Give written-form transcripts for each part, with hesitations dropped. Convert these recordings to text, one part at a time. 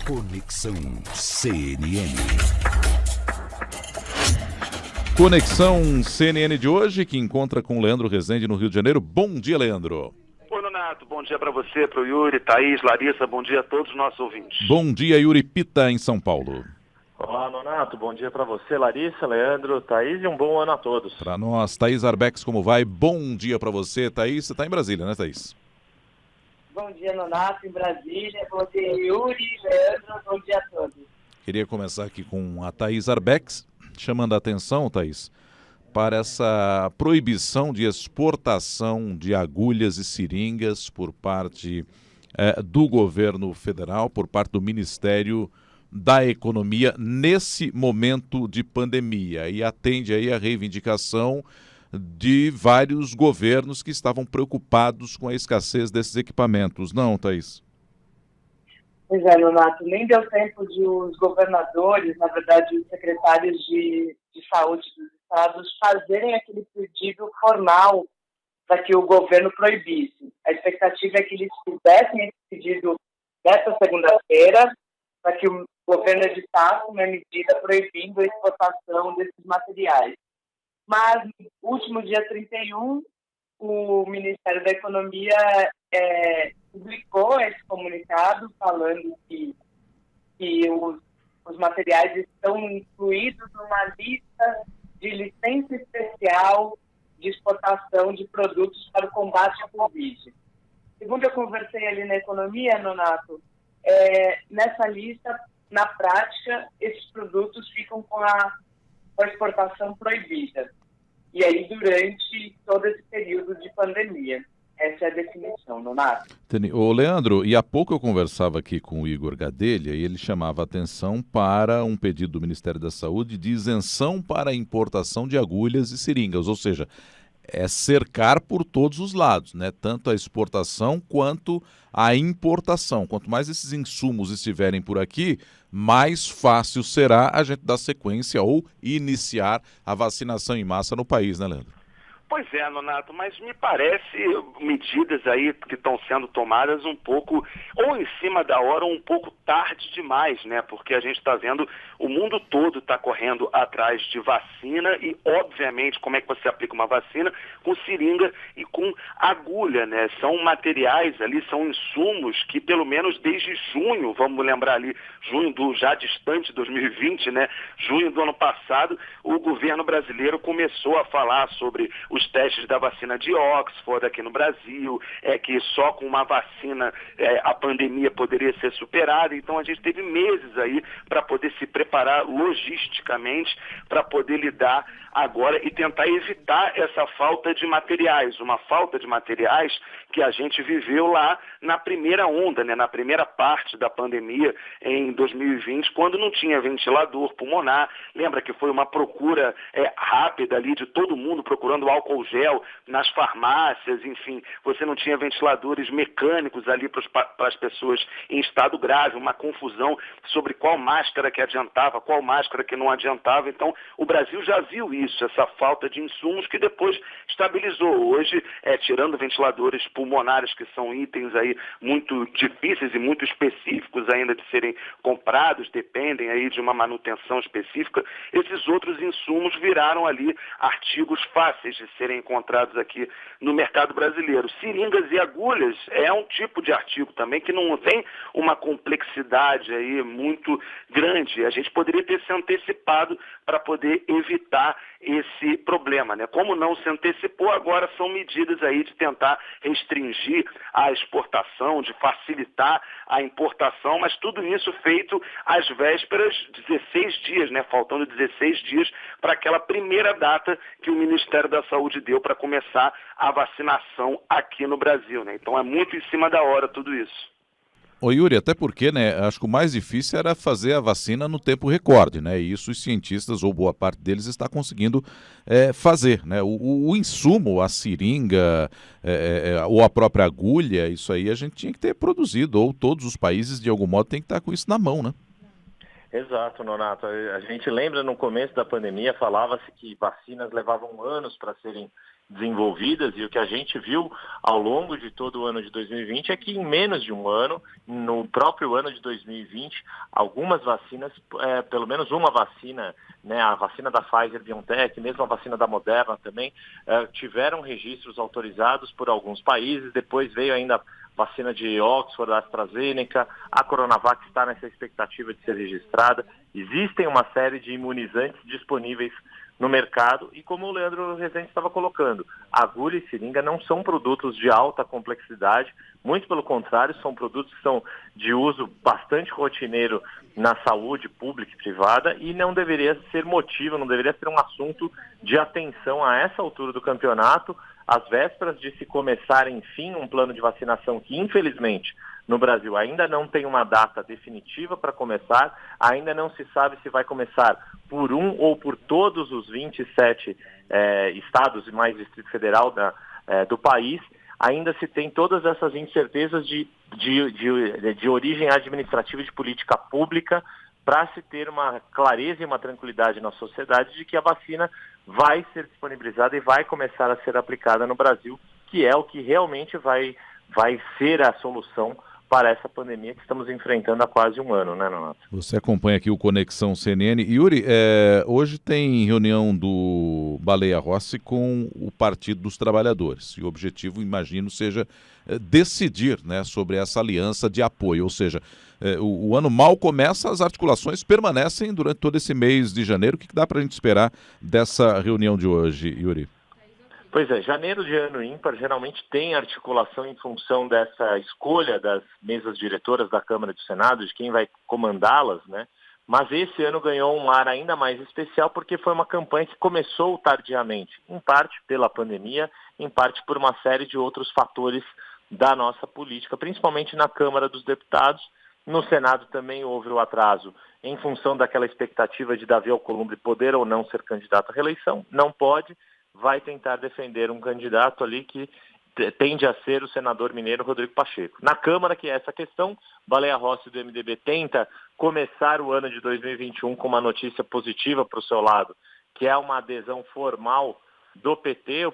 Conexão CNN. Conexão CNN de hoje, que encontra com o Leandro Rezende no Rio de Janeiro. Bom dia, Leandro. Oi, Nonato. Bom dia para você, para o Yuri, Thaís, Larissa. Bom dia a todos os nossos ouvintes. Bom dia, Yuri Pita, em São Paulo. Olá, Nonato. Bom dia para você, Larissa, Leandro, Thaís, e um bom ano a todos. Para nós, Thaís Arbex, como vai? Bom dia para você, Thaís. Você está em Brasília, né, Thaís? Bom dia, Nonato, em Brasília. Bom dia, Yuri, Leandro. Bom dia a todos. Queria começar aqui com a Thaís Arbex, chamando a atenção, Thaís, para essa proibição de exportação de agulhas e seringas por parte do governo federal, por parte do Ministério da Economia, nesse momento de pandemia. E atende aí a reivindicação de vários governos que estavam preocupados com a escassez desses equipamentos. Não, Thaís? Pois é, Nonato, nem deu tempo de os governadores, na verdade, os secretários de saúde dos estados, fazerem aquele pedido formal para que o governo proibisse. A expectativa é que eles fizessem esse pedido nesta segunda-feira, para que o governo editasse uma medida proibindo a exportação desses materiais. Mas, no último dia 31, o Ministério da Economia publicou esse comunicado falando que os materiais estão incluídos numa lista de licença especial de exportação de produtos para o combate à Covid. Segundo eu conversei ali na economia, Nonato, nessa lista, na prática, esses produtos ficam com a exportação proibida. E aí, durante todo esse período de pandemia. Essa é a definição, Nonato. Ô, Leandro, e há pouco eu conversava aqui com o Igor Gadelha e ele chamava a atenção para um pedido do Ministério da Saúde de isenção para a importação de agulhas e seringas, ou seja, é cercar por todos os lados, né? Tanto a exportação quanto a importação. Quanto mais esses insumos estiverem por aqui, mais fácil será a gente dar sequência ou iniciar a vacinação em massa no país, né, Leandro? Pois é, Nonato, mas me parece medidas aí que estão sendo tomadas um pouco, ou em cima da hora, ou um pouco tarde demais, né? Porque a gente está vendo, o mundo todo está correndo atrás de vacina e, obviamente, como é que você aplica uma vacina? Com seringa e com agulha, né? São materiais ali, são insumos que, pelo menos desde junho, vamos lembrar ali, junho do já distante 2020, né? Junho do ano passado, o governo brasileiro começou a falar sobre os testes da vacina de Oxford aqui no Brasil, que só com uma vacina a pandemia poderia ser superada. Então a gente teve meses aí para poder se preparar logisticamente para poder lidar agora e tentar evitar essa falta de materiais, uma falta de materiais que a gente viveu lá na primeira onda, né, na primeira parte da pandemia em 2020, quando não tinha ventilador pulmonar. Lembra que foi uma procura rápida ali de todo mundo procurando álcool gel nas farmácias, enfim, você não tinha ventiladores mecânicos ali para as pessoas em estado grave, uma confusão sobre qual máscara que adiantava, qual máscara que não adiantava. Então, o Brasil já viu isso, essa falta de insumos que depois estabilizou. Hoje, tirando ventiladores pulmonares, que são itens aí muito difíceis e muito específicos ainda de serem comprados, dependem aí de uma manutenção específica, esses outros insumos viraram ali artigos fáceis de serem encontrados aqui no mercado brasileiro. Seringas e agulhas é um tipo de artigo também que não tem uma complexidade aí muito grande. A gente poderia ter se antecipado para poder evitar esse problema, né? Como não se antecipou, agora são medidas aí de tentar restringir a exportação, de facilitar a importação, mas tudo isso feito às vésperas, 16 dias, né? Faltando 16 dias para aquela primeira data que o Ministério da Saúde deu para começar a vacinação aqui no Brasil, né? Então é muito em cima da hora tudo isso. Ô Yuri, até porque, né, acho que o mais difícil era fazer a vacina no tempo recorde, né, e isso os cientistas, ou boa parte deles, está conseguindo fazer, né, o insumo, a seringa, ou a própria agulha, isso aí a gente tinha que ter produzido, ou todos os países, de algum modo, tem que estar com isso na mão, né? Exato, Nonato. A gente lembra no começo da pandemia, falava-se que vacinas levavam anos para serem desenvolvidas, e o que a gente viu ao longo de todo o ano de 2020 é que em menos de um ano, no próprio ano de 2020, algumas vacinas, pelo menos uma vacina, né, a vacina da Pfizer-BioNTech, mesmo a vacina da Moderna também, tiveram registros autorizados por alguns países. Depois veio ainda a vacina de Oxford, a AstraZeneca, a Coronavac está nessa expectativa de ser registrada. Existem uma série de imunizantes disponíveis no mercado, e como o Leandro Rezende estava colocando, agulha e seringa não são produtos de alta complexidade, muito pelo contrário, são produtos que são de uso bastante rotineiro na saúde pública e privada, e não deveria ser motivo, não deveria ser um assunto de atenção a essa altura do campeonato, às vésperas de se começar, enfim, um plano de vacinação que, infelizmente, no Brasil ainda não tem uma data definitiva para começar, ainda não se sabe se vai começar por um ou por todos os 27 estados e mais Distrito Federal do país. Ainda se tem todas essas incertezas de origem administrativa e de política pública, para se ter uma clareza e uma tranquilidade na sociedade de que a vacina vai ser disponibilizada e vai começar a ser aplicada no Brasil, que é o que realmente vai ser a solução para essa pandemia que estamos enfrentando há quase um ano, né, Renato? Você acompanha aqui o Conexão CNN. Yuri, hoje tem reunião do Baleia Rossi com o Partido dos Trabalhadores. E o objetivo, imagino, seja decidir, né, sobre essa aliança de apoio. Ou seja, o ano mal começa, as articulações permanecem durante todo esse mês de janeiro. O que dá para a gente esperar dessa reunião de hoje, Yuri? Pois é, janeiro de ano ímpar geralmente tem articulação em função dessa escolha das mesas diretoras da Câmara e do Senado, de quem vai comandá-las, né? Mas esse ano ganhou um ar ainda mais especial porque foi uma campanha que começou tardiamente, em parte pela pandemia, em parte por uma série de outros fatores da nossa política, principalmente na Câmara dos Deputados. No Senado também houve o atraso em função daquela expectativa de Davi Alcolumbre poder ou não ser candidato à reeleição. Não pode. Vai tentar defender um candidato ali que tende a ser o senador mineiro Rodrigo Pacheco. Na Câmara, que é essa questão, Baleia Rossi do MDB tenta começar o ano de 2021 com uma notícia positiva para o seu lado, que é uma adesão formal do PT, o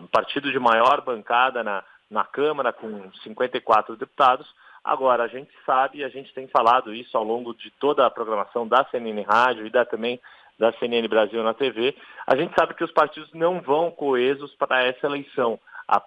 partido de maior bancada na Câmara, com 54 deputados. Agora, a gente sabe, e a gente tem falado isso ao longo de toda a programação da CNN Rádio e também da CNN Brasil na TV, a gente sabe que os partidos não vão coesos para essa eleição. A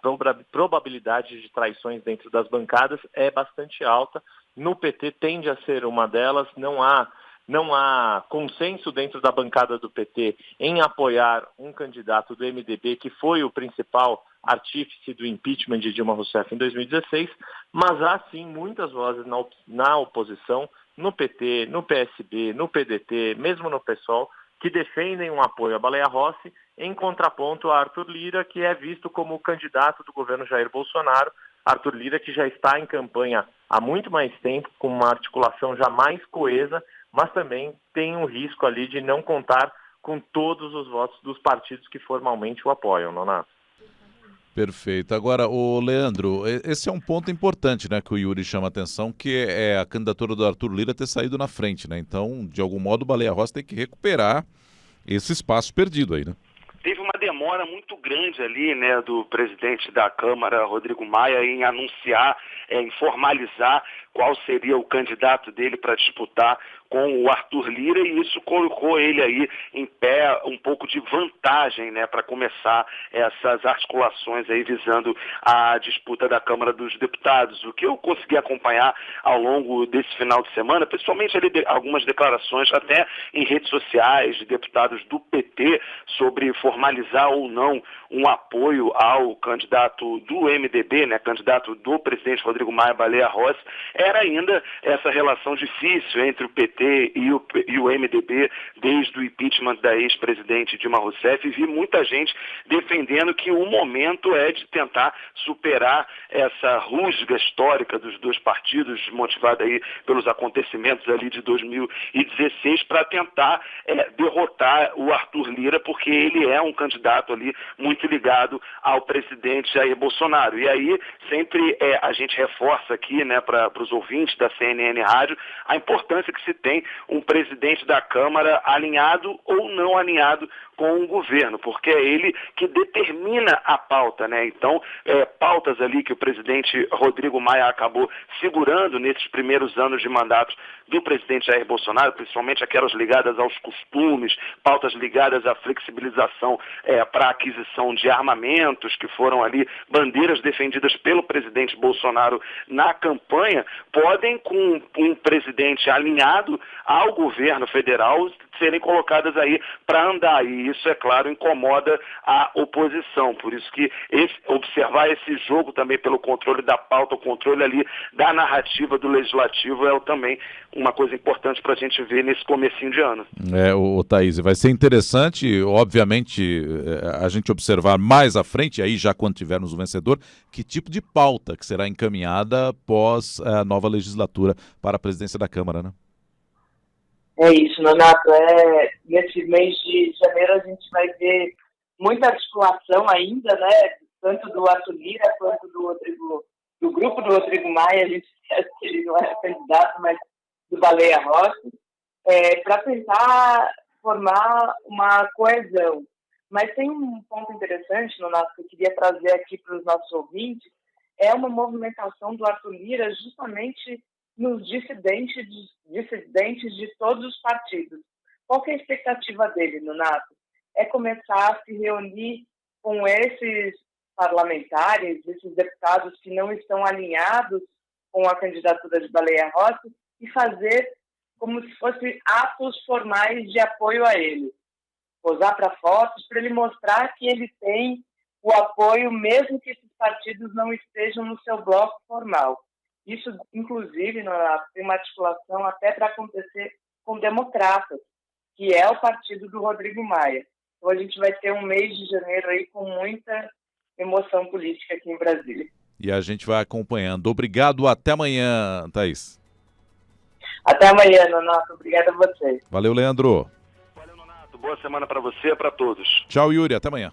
probabilidade de traições dentro das bancadas é bastante alta. No PT tende a ser uma delas. Não há consenso dentro da bancada do PT em apoiar um candidato do MDB, que foi o principal artífice do impeachment de Dilma Rousseff em 2016, mas há sim muitas vozes na oposição, no PT, no PSB, no PDT, mesmo no PSOL, que defendem um apoio à Baleia Rossi, em contraponto a Arthur Lira, que é visto como o candidato do governo Jair Bolsonaro. Arthur Lira, que já está em campanha há muito mais tempo, com uma articulação já mais coesa, mas também tem um risco ali de não contar com todos os votos dos partidos que formalmente o apoiam, Nonato. Perfeito. Agora, o Leandro, esse é um ponto importante, né, que o Yuri chama a atenção, que é a candidatura do Arthur Lira ter saído na frente, né? Então, de algum modo, o Baleia Rossi tem que recuperar esse espaço perdido aí, né? Teve uma demora muito grande ali, né, do presidente da Câmara, Rodrigo Maia, em anunciar, em formalizar qual seria o candidato dele para disputar com o Arthur Lira, e isso colocou ele aí em pé, um pouco de vantagem, né, para começar essas articulações aí visando a disputa da Câmara dos Deputados. O que eu consegui acompanhar ao longo desse final de semana, principalmente ali algumas declarações até em redes sociais de deputados do PT sobre formalizar ou não um apoio ao candidato do MDB, né, candidato do presidente Rodrigo Maia Baleia Rossi, era ainda essa relação difícil entre o PT e o MDB desde o impeachment da ex-presidente Dilma Rousseff, e vi muita gente defendendo que o momento é de tentar superar essa rusga histórica dos dois partidos, motivada aí pelos acontecimentos ali de 2016, para tentar derrotar o Arthur Lira, porque ele é um candidato ali muito ligado ao presidente Jair Bolsonaro. E aí sempre a gente reforça aqui, né, para os ouvintes da CNN Rádio a importância que se tem um presidente da Câmara alinhado ou não alinhado com o governo, porque é ele que determina a pauta, né? Então, pautas ali que o presidente Rodrigo Maia acabou segurando nesses primeiros anos de mandato do presidente Jair Bolsonaro, principalmente aquelas ligadas aos costumes, pautas ligadas à flexibilização para a aquisição de armamentos, que foram ali bandeiras defendidas pelo presidente Bolsonaro na campanha, podem, com um presidente alinhado ao governo federal, serem colocadas aí para andar. E isso, é claro, incomoda a oposição. Por isso que observar esse jogo também pelo controle da pauta, o controle ali da narrativa do legislativo é também uma coisa importante para a gente ver nesse comecinho de ano. Thaís, vai ser interessante, obviamente, a gente observar mais à frente, aí já quando tivermos o vencedor, que tipo de pauta que será encaminhada após a nova legislatura para a presidência da Câmara, né? É isso, Nonato. Nesse mês de janeiro a gente vai ver muita articulação ainda, né? Tanto do Arthur Lira quanto do grupo do Rodrigo Maia. A gente esquece que ele não era candidato, mas do Baleia Rossi, para tentar formar uma coesão. Mas tem um ponto interessante, Nonato, que eu queria trazer aqui para os nossos ouvintes, é uma movimentação do Arthur Lira justamente nos dissidentes de todos os partidos. Qual que é a expectativa dele, Nonato? É começar a se reunir com esses parlamentares, esses deputados que não estão alinhados com a candidatura de Baleia Rossi e fazer como se fossem atos formais de apoio a ele. Posar para fotos, para ele mostrar que ele tem o apoio, mesmo que esses partidos não estejam no seu bloco formal. Isso, inclusive, tem uma articulação até para acontecer com Democratas, que é o partido do Rodrigo Maia. Então, a gente vai ter um mês de janeiro aí com muita emoção política aqui em Brasília. E a gente vai acompanhando. Obrigado, até amanhã, Thaís. Até amanhã, Nonato. Obrigada a você. Valeu, Leandro. Valeu, Nonato. Boa semana para você e para todos. Tchau, Yuri. Até amanhã.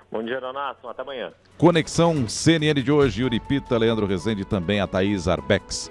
Bom dia, Nonato. Até amanhã. Conexão CNN de hoje, Yuri Pita, Leandro Rezende e também a Thaís Arbex.